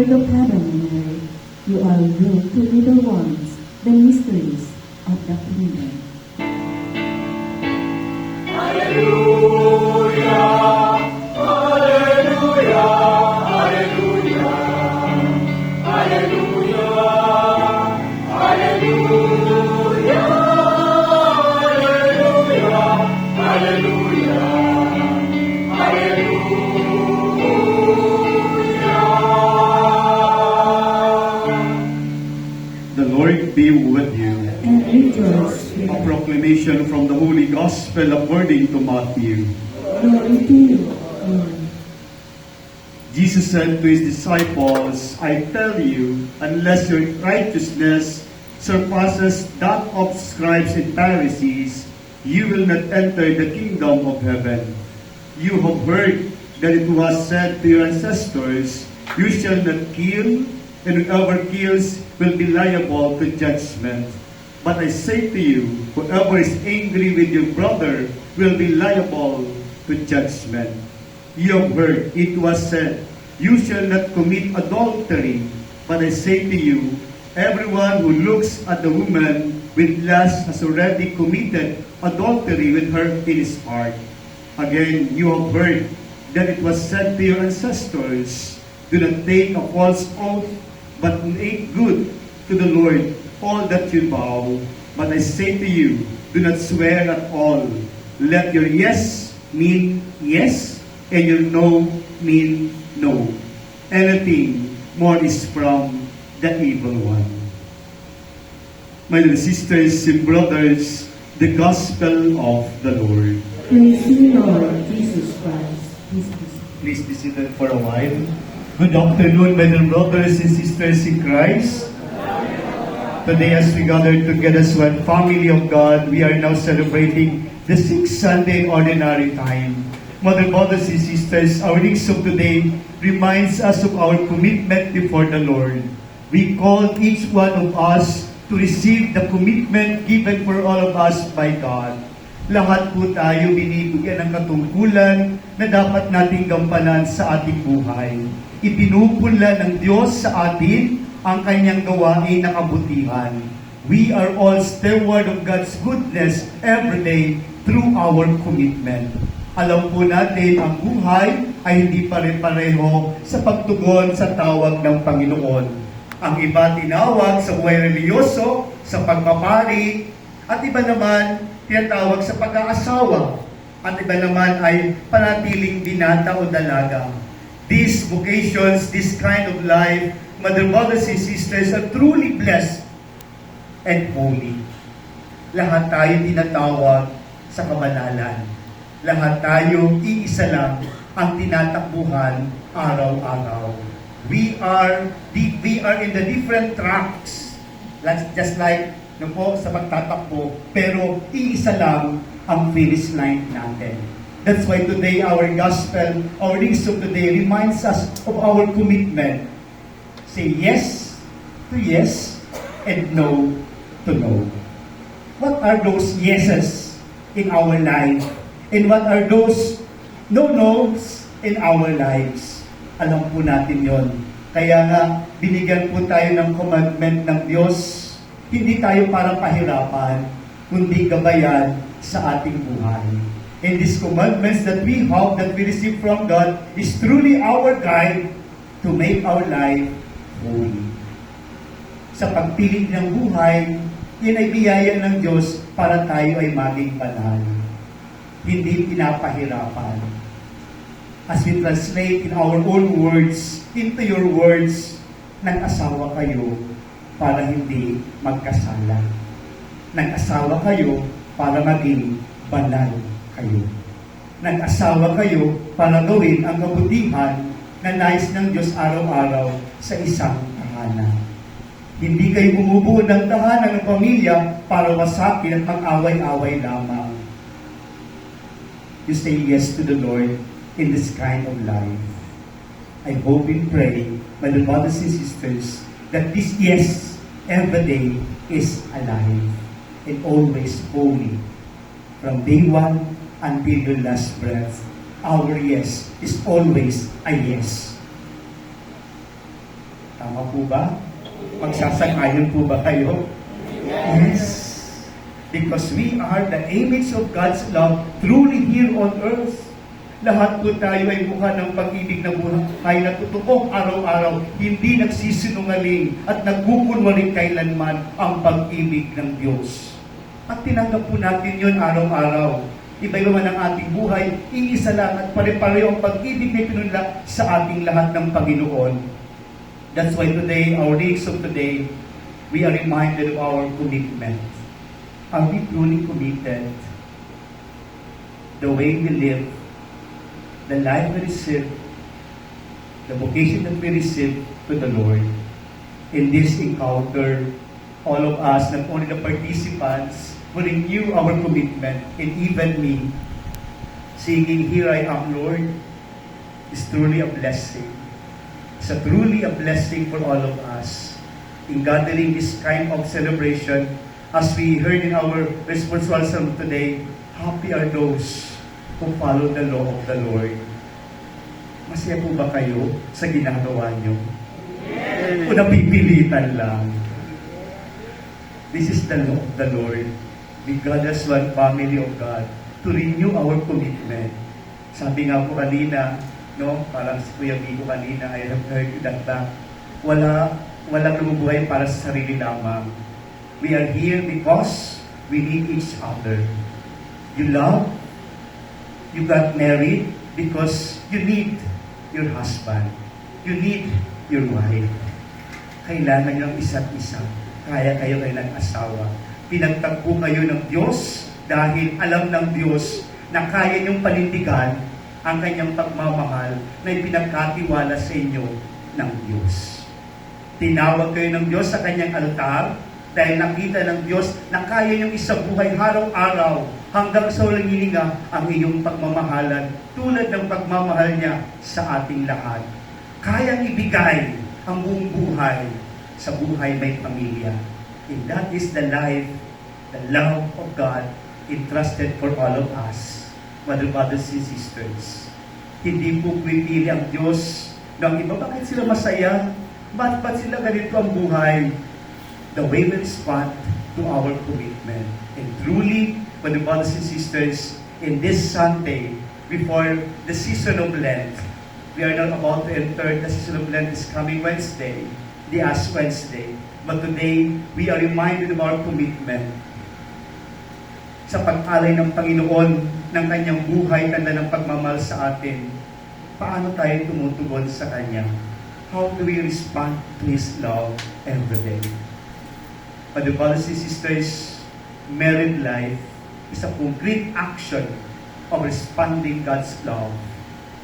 Lord of heaven and earth, you are ruled to little ones, the mysteries of the kingdom. The Lord be with you. And with your spirit. A proclamation from the Holy Gospel according to Matthew. Glory to you, Lord. Jesus said to his disciples, I tell you, unless your righteousness surpasses that of scribes and Pharisees, you will not enter the kingdom of heaven. You have heard that it was said to your ancestors, you shall not kill, and whoever kills will be liable to judgment. But I say to you, whoever is angry with your brother will be liable to judgment. You have heard it was said, you shall not commit adultery. But I say to you, everyone who looks at a woman with lust has already committed adultery with her in his heart. Again, you have heard that it was said to your ancestors, do not take a false oath, but make good to the Lord all that you vow. But I say to you, do not swear at all. Let your yes mean yes, and your no mean no. Anything more is from the evil one. My little sisters and brothers, the Gospel of the Lord. Praise you, Lord Jesus Christ. Please be seated for a while. Good afternoon, my little brothers and sisters in Christ. Today, as we gather together as one family of God, we are now celebrating the 6th Sunday in Ordinary Time. Mother, brothers and sisters, our readings of today reminds us of our commitment before the Lord. We call each one of us to receive the commitment given for all of us by God. Lahat po tayo binibigyan ng katungkulan na dapat nating gampanan sa ating buhay. Ipinupula ng Diyos sa atin ang kanyang gawain na kabutihan. We are all steward of God's goodness every day through our commitment. Alam po natin, ang buhay ay hindi pare-pareho sa pagtugon sa tawag ng Panginoon. Ang iba tinawag sa buhay reliyoso, sa pagpapari, at iba naman tinatawag sa pag-aasawa, at iba naman ay panatiling binata o dalaga. These vocations, this kind of life, Mother, brothers and sisters, are truly blessed and holy. Lahat tayo tinatawag sa kabanalan. Lahat tayo iisa lang ang tinatakbuhan araw-araw. We are in the different tracks, just like sa pagtatakbo, pero iisa lang ang finish line natin. That's why today our gospel, our readings of today reminds us of our commitment. Say yes to yes and no to no. What are those yeses in our life? And what are those no-nos in our lives? Alam po natin yon. Kaya nga, binigyan po tayo ng commandment ng Diyos. Hindi tayo para pahirapan, kundi gabayan sa ating buhay. And these commandments that we have, that we receive from God, is truly our guide to make our life holy. Sa pagpili ng buhay, yun ay biyaya ng Diyos para tayo ay maging banal. Hindi pinapahirapan. As we translate in our own words, into your words, nag-asawa kayo para hindi magkasala. Nag-asawa kayo para maging banal kayo. Nag-asawa kayo para gawin ang kabutihan na nais ng Diyos araw-araw sa isang tahanan. Hindi kayo bumubuo ng tahanan ng pamilya para wasakin at mag-away-away lamang. You say yes to the Lord in this kind of life. I hope and pray, my brothers and sisters, that this yes every day is alive and always holy. From day one until your last breath, our yes is always a yes. Tama po ba? Magsasang-ayon po ba kayo? Yes. Because we are the image of God's love truly here on earth. Lahat po tayo ay mukha ng pag-ibig na buhay na totoo araw-araw, hindi nagsisinungaling at nagkukunwaring kailanman ang pag-ibig ng Diyos. At tinanggap po natin yun araw-araw. Iba-iba man ang ating buhay, iisa lang at pare-pareho ang pag-ibig na pinunla sa ating lahat ng Panginoon. That's why today, our readings of today, we are reminded of our commitment. Are we truly committed? The way we live, the life we receive, the vocation that we receive to the Lord. In this encounter, all of us, not only the participants, will renew our commitment, and even me, singing, "Here I am, Lord," is truly a blessing. It's a truly a blessing for all of us in gathering this kind of celebration. As we heard in our responsorial psalm today, happy are those who follow the law of the Lord. Masaya po ba kayo sa ginagawa nyo? Yes. O napipilitan lang? This is the law of the Lord. We gather as one family of God to renew our commitment. Sabi nga po kanina, no, parang si Kuya Vico kanina, I have heard that back. Walang lumubuhay para sa sarili lamang. We are here because we need each other. You love, you got married because you need your husband. You need your wife. Kailangan nyo ang isa't isa. Kaya kayo asawa. Pinagtagpo kayo ng Diyos dahil alam ng Diyos na kaya niyong panindigan ang kanyang pagmamahal na ipinagkatiwala sa inyo ng Diyos. Tinawag kayo ng Diyos sa kanyang altar dahil nakita ng Diyos na kaya niyong isabuhay araw-araw hanggang sa walang hininga ang iyong pagmamahalan tulad ng pagmamahal niya sa ating lahat. Kayang ibigay ang buong buhay sa buhay may pamilya. And that is the life, the love of God entrusted for all of us, Mother, brothers and sisters. Hindi po pipili ang Diyos ng iba. Bakit sila masaya? Ba't sila ganito ang buhay? The way we respond to our commitment. And truly, Mother, brothers and sisters, in this Sunday, before the season of Lent, we are now about to enter the season of Lent this coming Wednesday, the Ash Wednesday. But today, we are reminded of our commitment sa pag-alay ng Panginoon ng kanyang buhay, tanda ng pagmamahal sa atin. Paano tayo tumutugon sa Kanya? How do we respond to His love every day? But the brothers and sisters, married life is a concrete action of responding God's love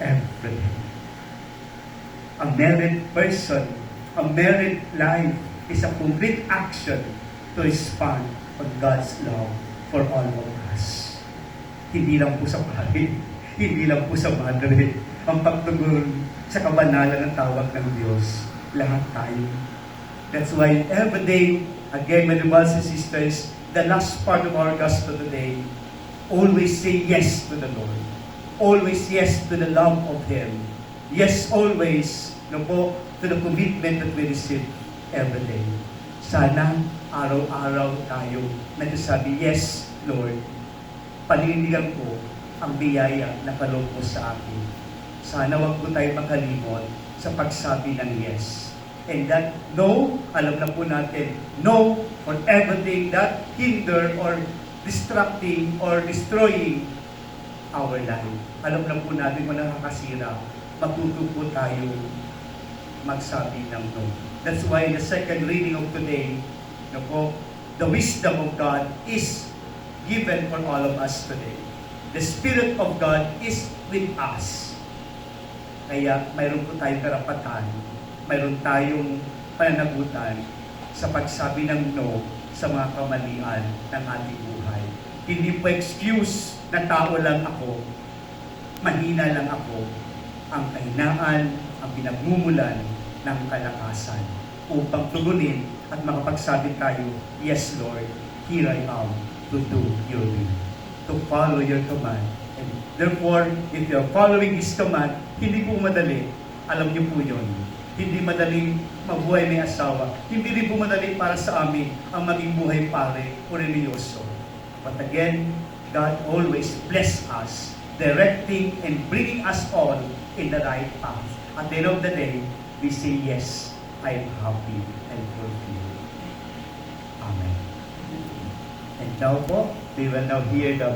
every day. A married person, a married life is a concrete action to respond on God's love for all of us. Hindi lang po sa pari, hindi lang po sa madre, ang pagtugon sa kabanalan ng tawag ng Diyos. Lahat tayo. That's why every day, again, my brothers and sisters, the last part of our gospel today, always say yes to the Lord. Always yes to the love of Him. Yes, always, no po, to the commitment that we receive every day. Sana araw-araw tayo nagsasabi, yes, Lord, panindigan ko ang biyaya na kaloob mo sa akin. Sana wag po tayo makalimot sa pagsabi ng yes. And that no, alam na po natin, no for everything that hinder or distracting or destroying our life. Alam na po natin kung nakakasira, matuto po tayo magsabi ng no. That's why the second reading of today, the wisdom of God is given for all of us today. The Spirit of God is with us. Kaya mayroon po tayong karapatan, mayroon tayong pananagutan sa pagsabi ng no sa mga kamalian ng ating buhay. Hindi po excuse na tao lang ako, mahina lang ako, ang kahinaan, ang pinagmumulan ng kalakasan upang tugunin at makapagsabi tayo, yes Lord, here I am to do your will, to follow your command. And therefore, if you are following His command, hindi po madali. Alam niyo po yun. Hindi madaling mabuhay may asawa. Hindi rin po madali para sa amin ang maging buhay pare o religyoso. But again, God always bless us, directing and bringing us all in the right path. At the end of the day, we say, yes, I am happy and fulfilled. Amen. And now po, we will now hear the